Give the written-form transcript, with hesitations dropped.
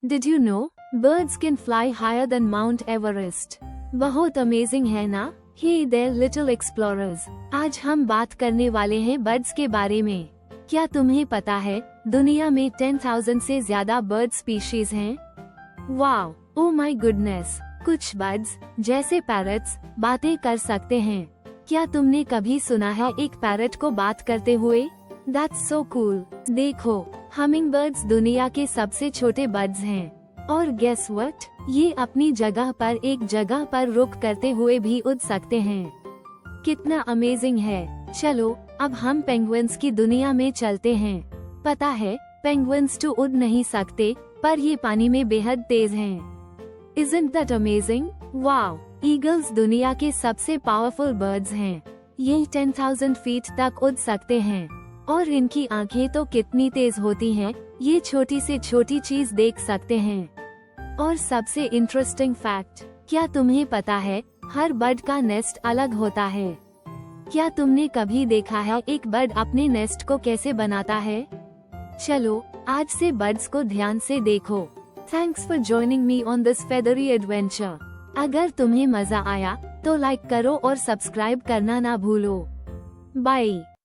Did you know birds can fly higher than Mount Everest? बहुत amazing है ना? Hey there little explorers, आज हम बात करने वाले हैं बर्ड्स के बारे में। क्या तुम्हें पता है दुनिया में 10,000 से ज्यादा बर्ड स्पीशीज हैं? Wow, oh my goodness. कुछ बर्ड्स जैसे पैरट्स बातें कर सकते हैं। क्या तुमने कभी सुना है एक पैरट को बात करते हुए? That's so cool। देखो, हमिंगबर्ड्स दुनिया के सबसे छोटे बर्ड्स हैं। और गेस व्हाट? ये अपनी जगह पर एक जगह पर रुक करते हुए भी उड़ सकते हैं। कितना अमेजिंग है। चलो अब हम पेंगुइन्स की दुनिया में चलते हैं। पता है पेंगुइन्स तो उड़ नहीं सकते, पर ये पानी में बेहद तेज हैं। Isn't that amazing? Wow, eagles दुनिया के सबसे पावरफुल बर्ड्स हैं। ये 10,000 फीट तक उड़ सकते हैं और इनकी आंखें तो कितनी तेज होती हैं, ये छोटी से छोटी चीज देख सकते हैं। और सबसे इंटरेस्टिंग फैक्ट, क्या तुम्हें पता है हर बर्ड का नेस्ट अलग होता है? क्या तुमने कभी देखा है एक बर्ड अपने नेस्ट को कैसे बनाता है? चलो आज से बर्ड्स को ध्यान से देखो। Thanks for joining me on this feathery adventure. अगर तुम्हें मजा आया तो लाइक करो और सब्सक्राइब करना ना भूलो। बाय।